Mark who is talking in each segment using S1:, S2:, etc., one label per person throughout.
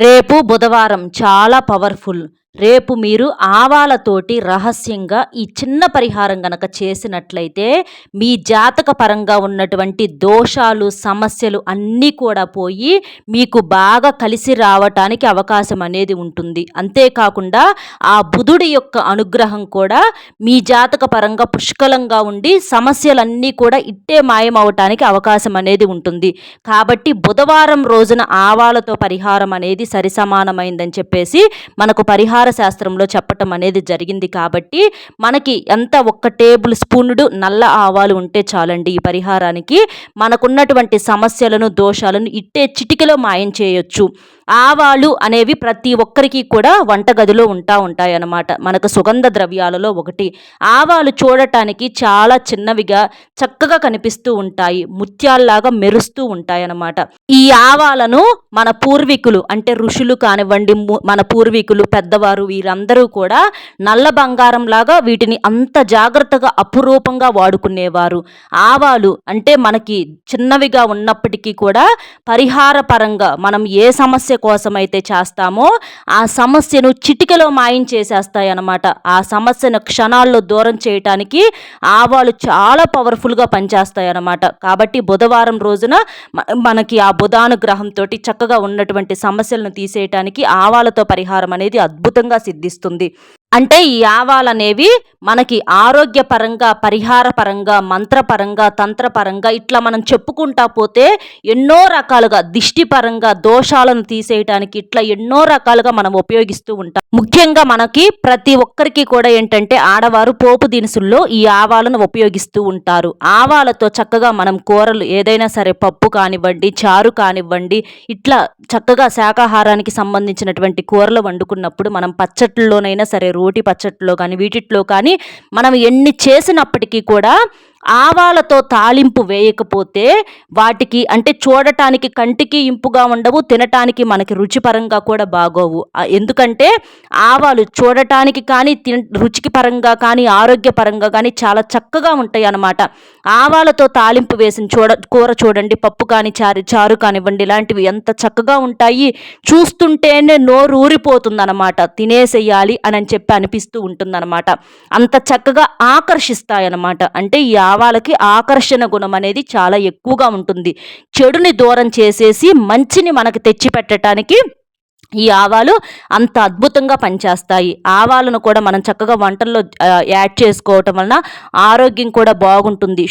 S1: రేపు బుధవారం చాలా పవర్ఫుల్. రేపు మీరు ఆవాలతోటి రహస్యంగా ఈ చిన్న పరిహారం గనక చేసినట్లయితే మీ జాతక పరంగా ఉన్నటువంటి దోషాలు, సమస్యలు అన్నీ కూడా పోయి మీకు బాగా కలిసి రావటానికి అవకాశం అనేది ఉంటుంది. అంతేకాకుండా ఆ బుధుడి యొక్క అనుగ్రహం కూడా మీ జాతక పరంగా పుష్కలంగా ఉండి సమస్యలన్నీ కూడా ఇట్టే మాయమవటానికి అవకాశం అనేది ఉంటుంది. కాబట్టి బుధవారం రోజున ఆవాలతో పరిహారం అనేది సరిసమానమైందని చెప్పేసి మనకు పరిహార శాస్త్రంలో చెప్పటం అనేది జరిగింది. కాబట్టి మనకి ఎంత ఒక్క టేబుల్ స్పూనుడు నల్ల ఆవాలు ఉంటే చాలండి ఈ పరిహారానికి. మనకున్నటువంటి సమస్యలను, దోషాలను ఇట్టే చిటికెలో మాయం చేయొచ్చు. ఆవాలు అనేవి ప్రతి ఒక్కరికి కూడా వంటగదిలో ఉంటాయన్నమాట. మనకు సుగంధ ద్రవ్యాలలో ఒకటి. ఆవాలు చూడటానికి చాలా చిన్నవిగా చక్కగా కనిపిస్తూ ఉంటాయి, ముత్యాల్లాగా మెరుస్తూ ఉంటాయన్నమాట. ఈ ఆవాలను మన పూర్వీకులు అంటే ఋషులు కానివ్వండి, మన పూర్వీకులు పెద్దవారు వీరందరూ కూడా నల్ల బంగారం లాగా వీటిని అంత జాగ్రత్తగా అపురూపంగా వాడుకునేవారు. ఆవాలు అంటే మనకి చిన్నవిగా ఉన్నప్పటికీ కూడా పరిహార పరంగా మనం ఏ సమస్య కోసమైతే చేస్తామో ఆ సమస్యను చిటికలో మాయం చేసేస్తాయి అన్నమాట. ఆ సమస్యను క్షణాల్లో దూరం చేయటానికి ఆవాలు చాలా పవర్ఫుల్గా పనిచేస్తాయి అన్నమాట. కాబట్టి బుధవారం రోజున మనకి ఆ బుధానుగ్రహంతో చక్కగా ఉన్నటువంటి సమస్యలను తీసేయటానికి ఆవాలతో పరిహారం అనేది అద్భుతంగా సిద్ధిస్తుంది. అంటే ఈ ఆవాలనేవి మనకి ఆరోగ్యపరంగా, పరిహార పరంగా, మంత్రపరంగా, తంత్రపరంగా ఇట్లా మనం చెప్పుకుంటా పోతే ఎన్నో రకాలుగా దిష్టి పరంగా దోషాలను తీసేయటానికి ఇట్లా ఎన్నో రకాలుగా మనం ఉపయోగిస్తూ ఉంటాం. ముఖ్యంగా మనకి ప్రతి ఒక్కరికి కూడా ఏంటంటే ఆడవారు పోపు దినుసుల్లో ఈ ఆవాలను ఉపయోగిస్తూ ఉంటారు. ఆవాలతో చక్కగా మనం కూరలు ఏదైనా సరే, పప్పు కానివ్వండి, చారు కానివ్వండి, ఇట్లా చక్కగా శాకాహారానికి సంబంధించినటువంటి కూరలు వండుకున్నప్పుడు మనం పచ్చట్లలోనైనా సరే, రోటి పచ్చట్లో కానీ వీటిట్లో కానీ మనం ఎన్ని చేసినప్పటికీ కూడా ఆవాలతో తాలింపు వేయకపోతే వాటికి అంటే చూడటానికి కంటికి ఇంపుగా ఉండవు, తినటానికి మనకి రుచిపరంగా కూడా బాగోవు. ఎందుకంటే ఆవాలు చూడటానికి కానీ రుచికి పరంగా కానీ ఆరోగ్యపరంగా కానీ చాలా చక్కగా ఉంటాయి అన్నమాట. ఆవాలతో తాలింపు వేసిన కూర చూడండి, పప్పు కానీ చారు కానివ్వండి, ఇలాంటివి ఎంత చక్కగా ఉంటాయి. చూస్తుంటేనే నోరు ఊరిపోతుంది అనమాట, తినేసేయాలి అని చెప్పి అనిపిస్తూ ఉంటుందన్నమాట. అంత చక్కగా ఆకర్షిస్తాయన్నమాట. అంటే ఈ ఆవాలకి ఆకర్షణ గుణం అనేది చాలా ఎక్కువగా ఉంటుంది. చెడుని దూరం చేసేసి మంచిని మనకు తెచ్చి పెట్టడానికి ఈ ఆవాలు అంత అద్భుతంగా పనిచేస్తాయి. ఆవాలను కూడా మనం చక్కగా వంటల్లో యాడ్ చేసుకోవటం వలన ఆరోగ్యం కూడా బాగుంటుంది.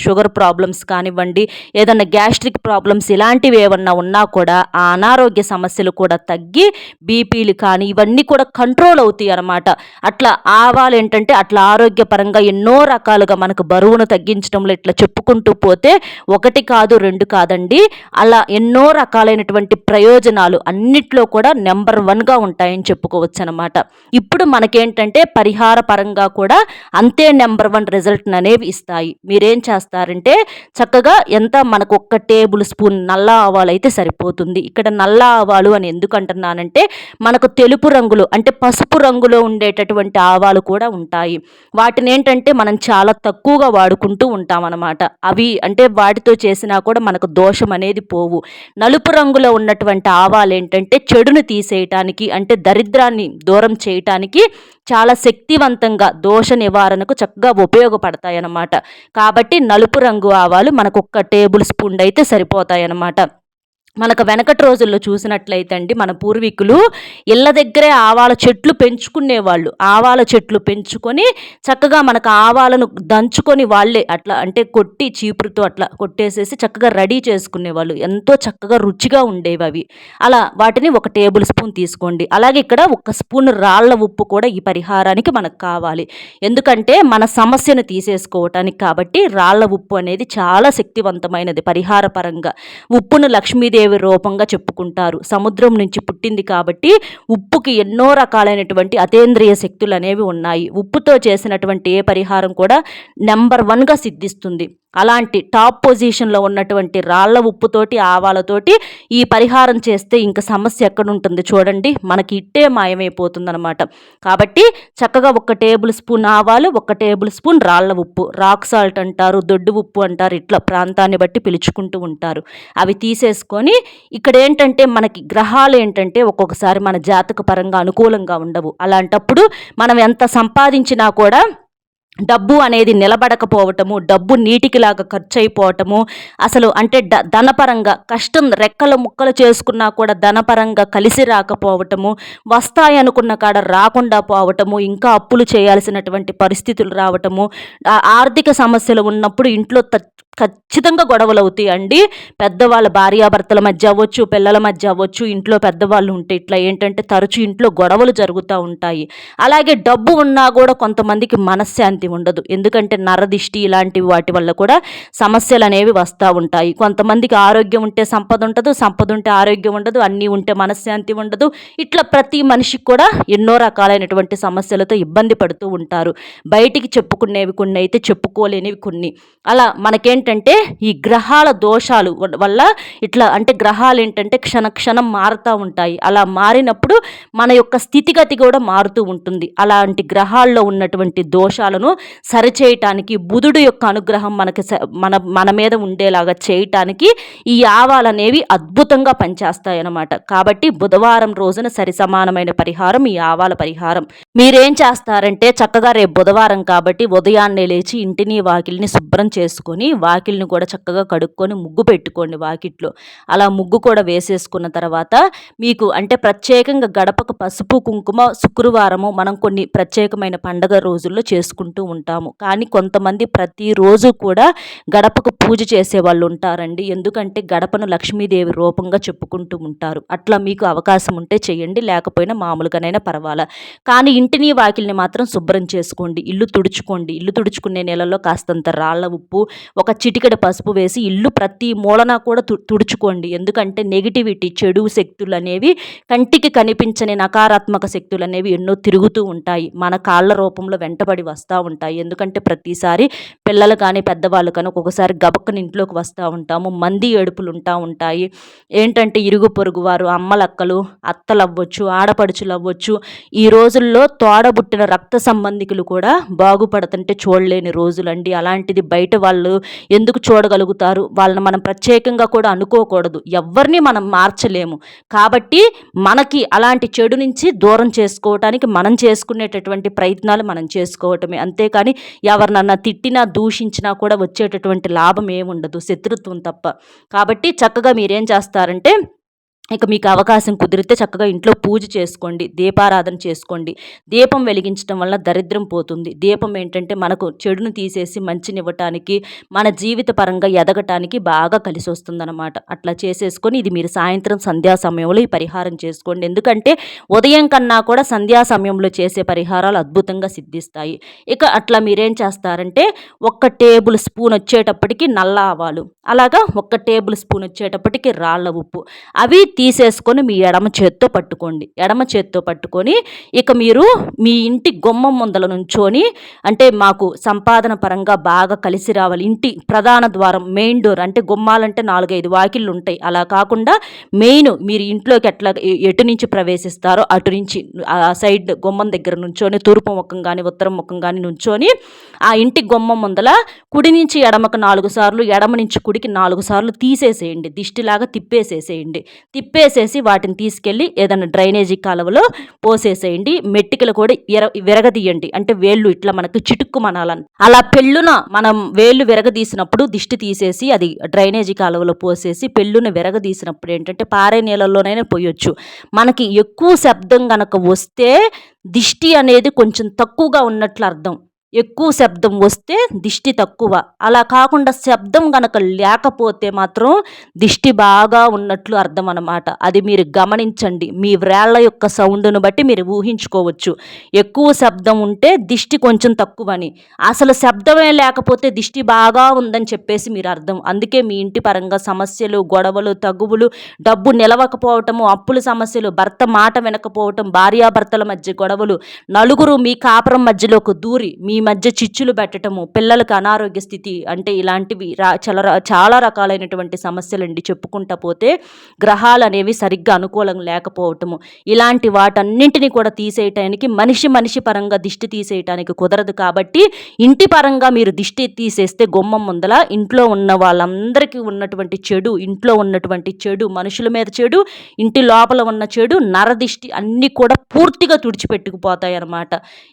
S1: షుగర్ ప్రాబ్లమ్స్ కానివ్వండి, ఏదన్నా గ్యాస్ట్రిక్ ప్రాబ్లమ్స్ ఇలాంటివి ఏమన్నా ఉన్నా కూడా ఆ అనారోగ్య సమస్యలు కూడా తగ్గి బీపీలు కానీ ఇవన్నీ కూడా కంట్రోల్ అవుతాయి అన్నమాట. అట్లా ఆవాలు ఏంటంటే అట్లా ఆరోగ్యపరంగా ఎన్నో రకాలుగా మనకు బరువును తగ్గించడంలో ఇట్లా చెప్పుకుంటూ పోతే ఒకటి కాదు, రెండు కాదండి, అలా ఎన్నో రకాలైనటువంటి ప్రయోజనాలు అన్నిట్లో కూడా నెంబర్ 1గా ఉంటాయని చెప్పుకోవచ్చు అనమాట. ఇప్పుడు మనకేంటంటే పరిహార పరంగా కూడా అంతే నెంబర్ 1 రిజల్ట్ అనేవి ఇస్తాయి. మీరేం చేస్తారంటే చక్కగా ఎంత మనకు ఒక్క టేబుల్ స్పూన్ నల్ల ఆవాలు అయితే సరిపోతుంది. ఇక్కడ నల్ల ఆవాలు అని ఎందుకు అంటున్నానంటే మనకు తెలుపు రంగులో అంటే పసుపు రంగులో ఉండేటటువంటి ఆవాలు కూడా ఉంటాయి. వాటిని ఏంటంటే మనం చాలా తక్కువగా వాడుకుంటూ ఉంటాం అన్నమాట. అవి అంటే వాటితో చేసినా కూడా మనకు దోషం అనేది పోవు. నలుపు రంగులో ఉన్నటువంటి ఆవాలు ఏంటంటే చెడును తీసేయటానికి అంటే దరిద్రాన్ని దూరం చేయటానికి చాలా శక్తివంతంగా దోష నివారణకు చక్కగా ఉపయోగపడతాయి అన్నమాట. కాబట్టి నలుపు రంగు ఆవాలు మనకు ఒక్క టేబుల్ స్పూన్ అయితే సరిపోతాయి అన్నమాట. మనకు వెనకటి రోజుల్లో చూసినట్లయితే అండి మన పూర్వీకులు ఇళ్ళ దగ్గరే ఆవాల చెట్లు పెంచుకునేవాళ్ళు. ఆవాల చెట్లు పెంచుకొని చక్కగా మనకు ఆవాలను దంచుకొని వాళ్ళే అట్లా అంటే కొట్టి చీపురుతో అట్లా కొట్టేసేసి చక్కగా రెడీ చేసుకునేవాళ్ళు. ఎంతో చక్కగా రుచిగా ఉండేవి అవి. అలా వాటిని ఒక టేబుల్ స్పూన్ తీసుకోండి. అలాగే ఇక్కడ ఒక స్పూన్ రాళ్ల ఉప్పు కూడా ఈ పరిహారానికి మనకు కావాలి. ఎందుకంటే మన సమస్యను తీసేసుకోవటానికి. కాబట్టి రాళ్ల ఉప్పు అనేది చాలా శక్తివంతమైనది పరిహార పరంగా. ఉప్పును లక్ష్మీదేవి రూపంగా చెప్పుకుంటారు. సముద్రం నుంచి పుట్టింది కాబట్టి ఉప్పుకి ఎన్నో రకాలైనటువంటి అతీంద్రియ శక్తులు అనేవి ఉన్నాయి. ఉప్పుతో చేసినటువంటి ఏ పరిహారం కూడా నెంబర్ 1గా సిద్ధిస్తుంది. అలాంటి టాప్ పొజిషన్‌లో ఉన్నటువంటి రాళ్ళ ఉప్పుతోటి, ఆవాలతోటి ఈ పరిహారం చేస్తే ఇంక సమస్య ఎక్కడుంటుంది చూడండి. మనకి ఇట్టే మాయమైపోతుందనమాట. కాబట్టి చక్కగా 1 టేబుల్ స్పూన్ ఆవాలు, 1 టేబుల్ స్పూన్ రాళ్ళ ఉప్పు, రాక్ సాల్ట్ అంటారు, దొడ్డు ఉప్పు అంటారు. ఇట్లా ప్రాంతాన్ని బట్టి పిలుచుకుంటూ ఉంటారు. అవి తీసేసుకొని ఇక్కడేంటంటే మనకి గ్రహాలేంటంటే ఒక్కొక్కసారి మన జాతక పరంగా అనుకూలంగా ఉండవు. అలాంటప్పుడు మనం ఎంత సంపాదించినా కూడా డబ్బు అనేది నిలబడకపోవటము, డబ్బు నీటికిలాగా ఖర్చయిపోవటము, అసలు అంటే ధనపరంగా కష్టం రెక్కలు ముక్కలు చేసుకున్నా కూడా ధనపరంగా కలిసి రాకపోవటము, వస్తాయనుకున్న కాడ రాకుండా పోవటము, ఇంకా అప్పులు చేయాల్సినటువంటి పరిస్థితులు రావటము, ఆర్థిక సమస్యలు ఉన్నప్పుడు ఇంట్లో ఖచ్చితంగా గొడవలు అవుతాయండి. పెద్దవాళ్ళ భార్యాభర్తల మధ్య అవ్వచ్చు, పిల్లల మధ్య అవ్వచ్చు, ఇంట్లో పెద్దవాళ్ళు ఉంటే ఇట్లా ఏంటంటే తరచూ ఇంట్లో గొడవలు జరుగుతూ ఉంటాయి. అలాగే డబ్బు ఉన్నా కూడా కొంతమందికి మనశ్శాంతి ఉండదు. ఎందుకంటే నరదిష్టి ఇలాంటి వాటి వల్ల కూడా సమస్యలు అనేవి వస్తూ ఉంటాయి. కొంతమందికి ఆరోగ్యం ఉంటే సంపద ఉండదు, సంపద ఉంటే ఆరోగ్యం ఉండదు, అన్నీ ఉంటే మనశ్శాంతి ఉండదు. ఇట్లా ప్రతి మనిషికి కూడా ఎన్నో రకాలైనటువంటి సమస్యలతో ఇబ్బంది పడుతూ ఉంటారు. బయటికి చెప్పుకునేవి కొన్ని అయితే చెప్పుకోలేనివి కొన్ని. అలా మనకేంటంటే ఈ గ్రహాల దోషాలు వల్ల ఇట్లా అంటే గ్రహాలు ఏంటంటే క్షణం మారుతూ ఉంటాయి. అలా మారినప్పుడు మన యొక్క స్థితిగతి కూడా మారుతూ ఉంటుంది. అలాంటి గ్రహాల్లో ఉన్నటువంటి దోషాలను సరిచేయటానికి బుధుడు యొక్క అనుగ్రహం మనకి మన మీద ఉండేలాగా చేయటానికి ఈ ఆవాలనేవి అద్భుతంగా పనిచేస్తాయి అన్నమాట. కాబట్టి బుధవారం రోజున సరి సమానమైన పరిహారం ఈ ఆవాల పరిహారం. మీరేం చేస్తారంటే చక్కగా రేపు బుధవారం కాబట్టి ఉదయాన్నే లేచి ఇంటిని వాకిలిని శుభ్రం చేసుకొని వాకిలిని కూడా చక్కగా కడుక్కొని ముగ్గు పెట్టుకోండి వాకిట్లో. అలా ముగ్గు కూడా వేసేసుకున్న తర్వాత మీకు అంటే ప్రత్యేకంగా గడపకు పసుపు కుంకుమ శుక్రవారము మనం కొన్ని ప్రత్యేకమైన పండగ రోజుల్లో చేసుకుంటూ ఉంటాము. కానీ కొంతమంది ప్రతిరోజు కూడా గడపకు పూజ చేసే వాళ్ళు ఉంటారండి. ఎందుకంటే గడపను లక్ష్మీదేవి రూపంగా చెప్పుకుంటూ ఉంటారు. అట్లా మీకు అవకాశం ఉంటే చేయండి, లేకపోయినా మామూలుగానైనా పర్వాలా. కానీ ఇంటిని వాకిలిని మాత్రం శుభ్రం చేసుకోండి. ఇల్లు తుడుచుకోండి. ఇల్లు తుడుచుకునే నీళ్ళలో కాస్తంత రాళ్ళ ఉప్పు, ఒక చిటికెడు పసుపు వేసి ఇల్లు ప్రతి మూలన కూడా తుడుచుకోండి. ఎందుకంటే నెగిటివిటీ, చెడు శక్తులు అనేవి, కంటికి కనిపించని నకారాత్మక శక్తులు అనేవి ఎన్నో తిరుగుతూ ఉంటాయి. మన కాళ్ళ రూపంలో వెంటబడి వస్తూ ఉంటాయి. ఎందుకంటే ప్రతిసారి పిల్లలు కానీ పెద్దవాళ్ళు కానీ ఒక్కొక్కసారి గబక్కని ఇంట్లోకి వస్తూ ఉంటాము. మంది ఏడుపులు ఉంటాయి. ఏంటంటే ఇరుగు పొరుగు వారు, అమ్మలక్కలు, అత్తలు అవ్వచ్చు, ఆడపడుచులు అవ్వచ్చు, ఈ రోజుల్లో తోడబుట్టిన రక్త సంబంధికులు కూడా బాగుపడుతుంటే చూడలేని రోజులండి. అలాంటిది బయట వాళ్ళు ఎందుకు చూడగలుగుతారు? వాళ్ళని మనం ప్రత్యేకంగా కూడా అనుకోకూడదు. ఎవరిని మనం మార్చలేము. కాబట్టి మనకి అలాంటి చెడు నుంచి దూరం చేసుకోవటానికి మనం చేసుకునేటటువంటి ప్రయత్నాలు మనం చేసుకోవటమే. అంతేకాని ఎవరినన్నా తిట్టినా దూషించినా కూడా వచ్చేటటువంటి లాభం ఏముండదు, శత్రుత్వం తప్ప. కాబట్టి చక్కగా మీరేం చేస్తారంటే ఇక మీకు అవకాశం కుదిరితే చక్కగా ఇంట్లో పూజ చేసుకోండి, దీపారాధన చేసుకోండి. దీపం వెలిగించడం వల్ల దరిద్రం పోతుంది. దీపం ఏంటంటే మనకు చెడును తీసేసి మంచినివ్వటానికి, మన జీవిత పరంగా ఎదగటానికి బాగా కలిసి వస్తుందన్నమాట. అట్లా చేసేసుకొని ఇది మీరు సాయంత్రం సంధ్యా సమయంలో ఈ పరిహారం చేసుకోండి. ఎందుకంటే ఉదయం కన్నా కూడా సంధ్యా సమయంలో చేసే పరిహారాలు అద్భుతంగా సిద్ధిస్తాయి. ఇక అట్లా మీరేం చేస్తారంటే 1 టేబుల్ స్పూన్ వచ్చేటప్పటికి నల్ల ఆవాలు, అలాగా 1 టేబుల్ స్పూన్ వచ్చేటప్పటికి రాళ్ళ ఉప్పు, అవి తీసేసుకొని మీ ఎడమ చేత్తో పట్టుకోండి. ఎడమ చేత్తో పట్టుకొని ఇక మీరు మీ ఇంటి గుమ్మం ముందల నుంచొని, అంటే మాకు సంపాదన పరంగా బాగా కలిసి రావాలి, ఇంటి ప్రధాన ద్వారం మెయిన్ డోర్, అంటే గుమ్మాలంటే 4-5 వాకిళ్ళు ఉంటాయి, అలా కాకుండా మెయిన్ మీరు ఇంట్లోకి ఎటు నుంచి ప్రవేశిస్తారో అటు నుంచి ఆ సైడ్ గుమ్మం దగ్గర నుంచొని తూర్పు ముఖం కానీ ఉత్తరం ముఖం కానీ నుంచొని ఆ ఇంటి గుమ్మం ముందల కుడి నుంచి ఎడమకు 4 సార్లు, ఎడమ నుంచి కుడికి 4 సార్లు తీసేసేయండి. దిష్టిలాగా తిప్పేసేసేయండి. తిప్పేసేసి వాటిని తీసుకెళ్ళి ఏదైనా డ్రైనేజీ కాలువలో పోసేసేయండి. మెట్టికలు కూడా విరగదీయండి. అంటే వేళ్ళు ఇట్లా మనకు చిటుక్కుమనాలని, అలా పెళ్ళున మనం వేళ్ళు విరగదీసినప్పుడు దిష్టి తీసేసి అది డ్రైనేజీ కాలువలో పోసేసి పెళ్ళున విరగదీసినప్పుడు ఏంటంటే పారే నీళ్ళల్లోనైనా పోయొచ్చు. మనకి ఎక్కువ శబ్దం గనక వస్తే దిష్టి అనేది కొంచెం తక్కువగా ఉన్నట్లు అర్థం. ఎక్కువ శబ్దం వస్తే దిష్టి తక్కువ. అలా కాకుండా శబ్దం గనక లేకపోతే మాత్రం దిష్టి బాగా ఉన్నట్లు అర్థం అన్నమాట. అది మీరు గమనించండి. మీ వ్రేళ్ల యొక్క సౌండ్ను బట్టి మీరు ఊహించుకోవచ్చు. ఎక్కువ శబ్దం ఉంటే దిష్టి కొంచెం తక్కువని, అసలు శబ్దమే లేకపోతే దిష్టి బాగా ఉందని చెప్పేసి మీరు అర్థం. అందుకే మీ ఇంటి పరంగా సమస్యలు, గొడవలు, తగువులు, డబ్బు నిలవకపోవటము, అప్పుల సమస్యలు, భర్త మాట వినకపోవటం, భార్యాభర్తల మధ్య గొడవలు, నలుగురు మీ కాపురం మధ్యలోకి దూరి మీ మధ్య చిచ్చులు పెట్టటము, పిల్లలకి అనారోగ్య స్థితి అంటే ఇలాంటివి చాలా రకాలైనటువంటి సమస్యలండి చెప్పుకుంటా పోతే. గ్రహాలనేవి సరిగ్గా అనుకూలం లేకపోవటము, ఇలాంటి వాటన్నింటిని కూడా తీసేయటానికి మనిషి పరంగా దిష్టి తీసేయటానికి కుదరదు. కాబట్టి ఇంటి పరంగా మీరు దిష్టి తీసేస్తే గుమ్మం ముందల ఇంట్లో ఉన్న వాళ్ళందరికీ ఉన్నటువంటి చెడు, ఇంట్లో ఉన్నటువంటి చెడు, మనుషుల మీద చెడు, ఇంటి లోపల ఉన్న చెడు, నరదిష్టి అన్నీ కూడా పూర్తిగా తుడిచిపెట్టుకుపోతాయి అన్నమాట.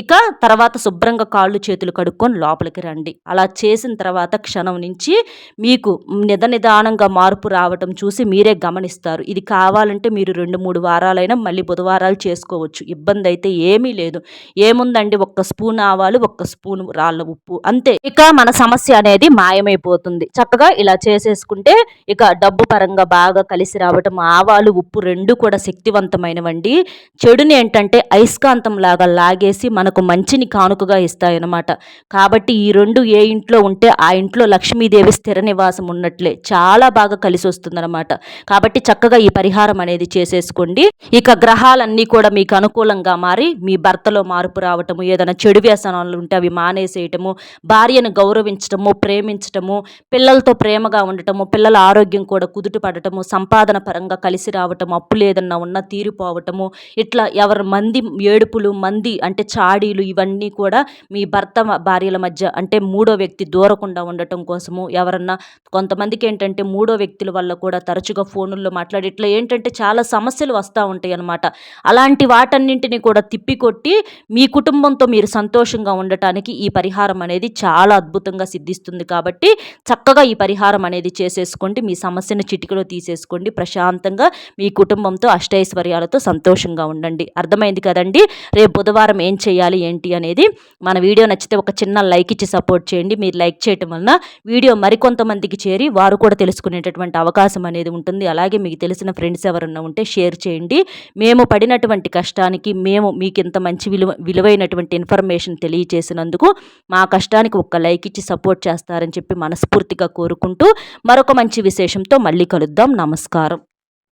S1: ఇక తర్వాత శుభ్రంగా కాళ్ళు చేతులు కడుక్కొని లోపలికి రండి. అలా చేసిన తర్వాత క్షణం నుంచి మీకు నిదానంగా మార్పు రావటం చూసి మీరే గమనిస్తారు. ఇది కావాలంటే మీరు 2-3 వారాలైనా మళ్ళీ బుధవారాలు చేసుకోవచ్చు. ఇబ్బంది అయితే ఏమీ లేదు. ఏముందండి, 1 స్పూన్ ఆవాలు, 1 స్పూన్ రాళ్ళ ఉప్పు అంతే. ఇక మన సమస్య అనేది మాయమైపోతుంది. చక్కగా ఇలా చేసేసుకుంటే ఇక డబ్బు పరంగా బాగా కలిసి రావటం. ఆవాలు ఉప్పు 2 కూడా శక్తివంతమైనవండి. చెడుని ఏంటంటే అయస్కాంతం లాగా లాగేసి మనకు మంచిని కానుకగా ఇస్తాయన్నమాట. కాబట్టి ఈ 2 ఏ ఇంట్లో ఉంటే ఆ ఇంట్లో లక్ష్మీదేవి స్థిర నివాసం ఉన్నట్లే, చాలా బాగా కలిసి వస్తుందన్నమాట. కాబట్టి చక్కగా ఈ పరిహారం అనేది చేసేసుకోండి. ఇక గ్రహాలన్నీ కూడా మీకు అనుకూలంగా మారి మీ భర్తలో మార్పు రావటము, ఏదైనా చెడు వ్యసనాలు ఉంటే అవి మానేసేయటము, భార్యను గౌరవించటము, ప్రేమించటము, పిల్లలతో ప్రేమగా ఉండటము, పిల్లల ఆరోగ్యం కూడా కుదుట పడటము, సంపాదన పరంగా కలిసి రావటము, అప్పులు ఏదన్నా ఉన్నా తీరిపోవటము, ఇట్లా ఎవరి మంది ఏడుపులు, మంది అంటే చాడీలు, ఇవన్నీ కూడా మీ భర్త భార్యల మధ్య అంటే మూడో వ్యక్తి దూరకుండా ఉండటం కోసము. ఎవరన్నా కొంతమందికి ఏంటంటే మూడో వ్యక్తుల వల్ల కూడా తరచుగా ఫోనుల్లో మాట్లాడి ఇట్లా ఏంటంటే చాలా సమస్యలు వస్తూ ఉంటాయి అన్నమాట. అలాంటి వాటన్నింటినీ కూడా తిప్పికొట్టి మీ కుటుంబంతో మీరు సంతోషంగా ఉండటానికి ఈ పరిహారం అనేది చాలా అద్భుతంగా సిద్ధిస్తుంది. కాబట్టి చక్కగా ఈ పరిహారం అనేది చేసేసుకోండి. మీ సమస్యను చిటికలో తీసేసుకోండి. ప్రశాంతంగా మీ కుటుంబంతో అష్టైశ్వర్యాలతో సంతోషంగా ఉండండి. అర్థమైంది కదండి. రేపు బుధవారం ఏం చేయాలి ఏంటి అనేది. మన వీడియో నచ్చితే ఒక చిన్న లైక్ ఇచ్చి సపోర్ట్ చేయండి. మీరు లైక్ చేయటం వలన వీడియో మరికొంతమందికి చేరి వారు కూడా తెలుసుకునేటటువంటి అవకాశం అనేది ఉంటుంది. అలాగే మీకు తెలిసిన ఫ్రెండ్స్ ఎవరన్నా ఉంటే షేర్ చేయండి. మేము పడినటువంటి కష్టానికి మీకు ఇంత మంచి విలువైనటువంటి ఇన్ఫర్మేషన్ తెలియచేసినందుకు మా కష్టానికి ఒక లైక్ ఇచ్చి సపోర్ట్ చేస్తారని చెప్పి మనస్ఫూర్తిగా కోరుకుంటూ మరొక మంచి విశేషంతో మళ్ళీ కలుద్దాం. నమస్కారం.